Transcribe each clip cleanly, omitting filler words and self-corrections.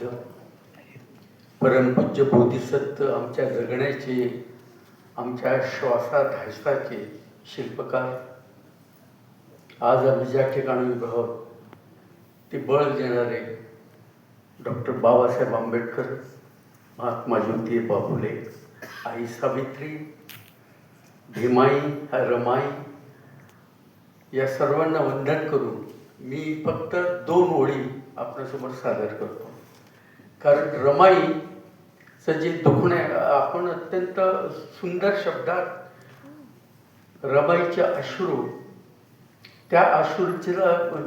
बुद्ध, परमपूज्य बोधिसत्व, आमच्या जगण्याचे, आमच्या श्वासाधासाचे शिल्पकार, आज आम्ही ज्या ठिकाणी उभे आहोत ते बळ देणारे डॉक्टर बाबासाहेब आंबेडकर, महात्मा ज्योतिबा फुले, आई सावित्री, भीमाई, रमाई, या सर्वांना वंदन करून मी फक्त 2 ओळी आपल्यासमोर सादर करतो. कारण रमाईचं जे दुखणं आहे, आपण अत्यंत सुंदर शब्दात रमाईचे अश्रू, त्या अश्रूची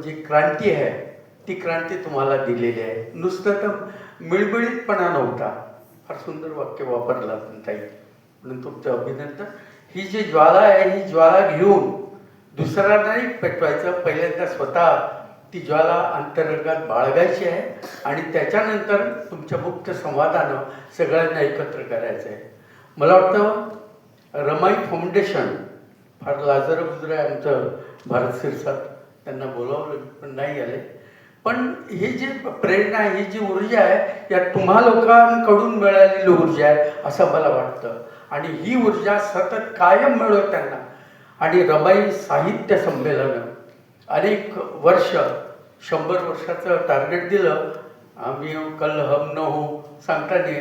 जी क्रांती आहे ती क्रांती तुम्हाला दिलेली आहे. नुसतं तर मिळमिळीतपणा नव्हता, फार सुंदर वाक्य वापरला ताई, म्हणून तुमचं अभिनंदन. ही जी ज्वाला आहे ही ज्वाला घेऊन दुसरा नाही पेटवायचं, पहिल्यांदा स्वतः ती ज्वाला अंतरंगात बाळगायची आहे आणि त्याच्यानंतर तुमच्या मुक्त संवादानं सगळ्यांना एकत्र करायचं आहे. मला वाटतं रमाई फाउंडेशन फार लाजरबुजरं आहे आमचं भारत शिरसाट, त्यांना बोलावलं पण नाही आले. पण ही जी प्रेरणा, ही जी ऊर्जा आहे या तुम्हा लोकांकडून मिळालेली ऊर्जा आहे असं मला वाटतं. आणि ही ऊर्जा सतत कायम मिळवत त्यांना. आणि रमाई साहित्य संमेलन अनेक वर्ष, 100 वर्षाचं टार्गेट दिलं आम्ही, कल हम न हो सांगता नाही.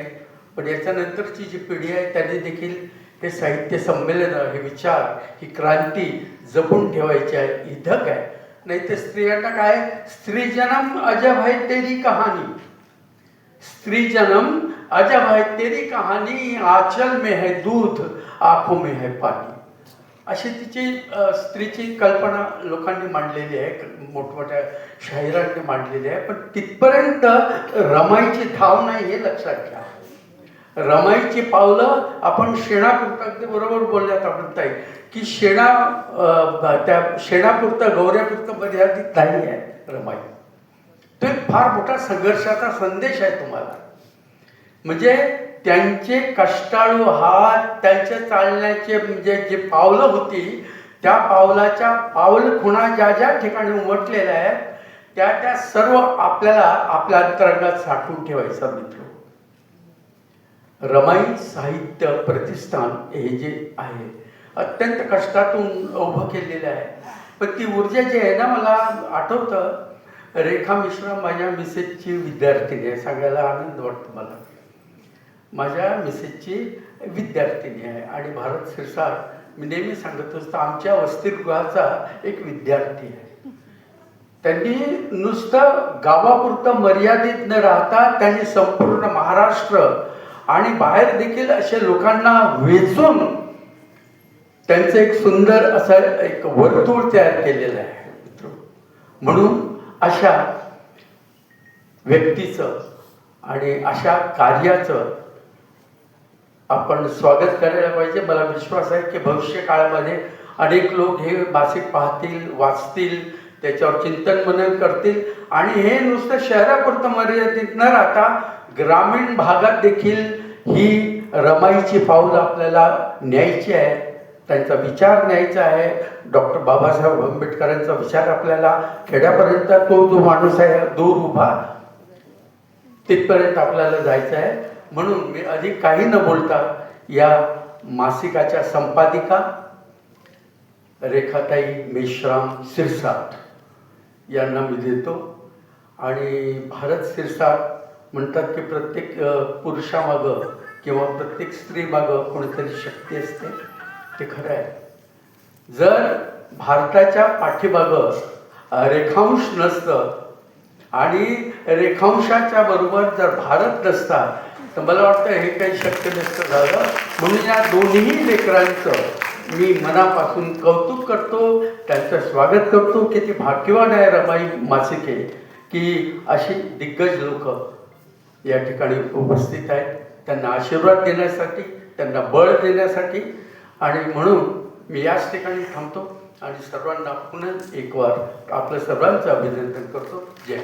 पण याच्यानंतरची जी पिढी आहे त्यांनी देखील हे साहित्य संमेलन, हे विचार, ही क्रांती जपून ठेवायची आहे. ही धग आहे. नाही तर स्त्रियांना काय, स्त्री जन्म अजब है तेरी कहानी, स्त्री जन्म अजब है तेरी कहानी, आंचल में है दूध आंखों में है पानी, अशी तिची स्त्रीची कल्पना लोकांनी मांडलेली आहे, मोठमोठ्या शाहिरांनी मांडलेली आहे. पण तिथपर्यंत रमाईची धाव नाही हे लक्षात घ्या. रमाईची पावलं आपण शेणापुरतं, अगदी बरोबर बोलल्यात आपण ताई, की त्या शेणापुरतं, गौऱ्यापुरतं मर्यादित नाही आहे रमाई. तो एक फार मोठा संघर्षाचा संदेश आहे तुम्हाला. म्हणजे त्यांचे कष्टाळू हात, त्यांच्या चालण्याचे म्हणजे जे पावलं होती, त्या पावलाच्या पावलखुणा ज्या ज्या ठिकाणी उमटलेल्या आहेत त्या सर्व आपल्याला आपल्या अंतरंगात साठवून ठेवायचा मित्र. रमाई साहित्य प्रतिष्ठान हे जे आहे अत्यंत कष्टातून उभं केलेलं आहे. पण ती ऊर्जा जी आहे ना, मला आठवतं रेखा मिश्रा माझ्या मिसेसची विद्यार्थिनी आहे. सांगायला आनंद वाटतो मला. माझ्या मिसेसची विद्यार्थिनी आहे आणि भारत शिरसाट मी नेहमी सांगत असतो आमच्या वसतिगृहाचा एक विद्यार्थी आहे. त्यांनी नुसतं गावापुरतं मर्यादित न राहता त्यांनी संपूर्ण महाराष्ट्र आणि बाहेर देखील अशा लोकांना वेचून त्यांचं एक सुंदर असं एक वर्तुळ तयार केलेलं आहे मित्र. म्हणून अशा व्यक्तीचं आणि अशा कार्याचं आपण स्वागत करायला पाहिजे. मला विश्वास आहे की भविष्य काळामध्ये अनेक लोक हे मासिक पाहतील, वाचतील, त्याच्यावर चिंतन मनन करतील आणि हे नुसतं शहरापुरतं मर्यादित न राहता ग्रामीण भागात देखील ही रमाईची पाऊल आपल्याला न्यायची आहे. त्यांचा विचार न्यायचा आहे. डॉक्टर बाबासाहेब आंबेडकरांचा विचार आपल्याला खेड्यापर्यंत, तो जो माणूस आहे दूर उभा, तिथपर्यंत आपल्याला जायचं आहे. म्हणून मी अधिक काही न बोलता या मासिकाच्या संपादिका रेखाताई मेश्राम शिरसाट यांना मी देतो. आणि भारत शिरसाट म्हणतात की प्रत्येक पुरुषामागं किंवा प्रत्येक स्त्रीमागं कोणीतरी शक्ती असते. ते खरं आहे. जर भारताच्या पाठीमागं रेखांश नसतं आणि रेखांशाच्या बरोबर जर भारत नसता तर मला वाटतं हे काही शक्य नसतं झालं. म्हणून या दोन्ही लेकरांचं मी मनापासून कौतुक करतो, त्यांचं स्वागत करतो की ती भाग्यवान आहे रमाई मासिके, की अशी दिग्गज लोक या ठिकाणी उपस्थित आहेत. त्यांना आशीर्वाद देण्यासाठी, त्यांना बळ देण्यासाठी. आणि म्हणून मी याच ठिकाणी थांबतो आणि सर्वांना पुन्हा एक वार आपलं सर्वांचं अभिनंदन करतो. जय.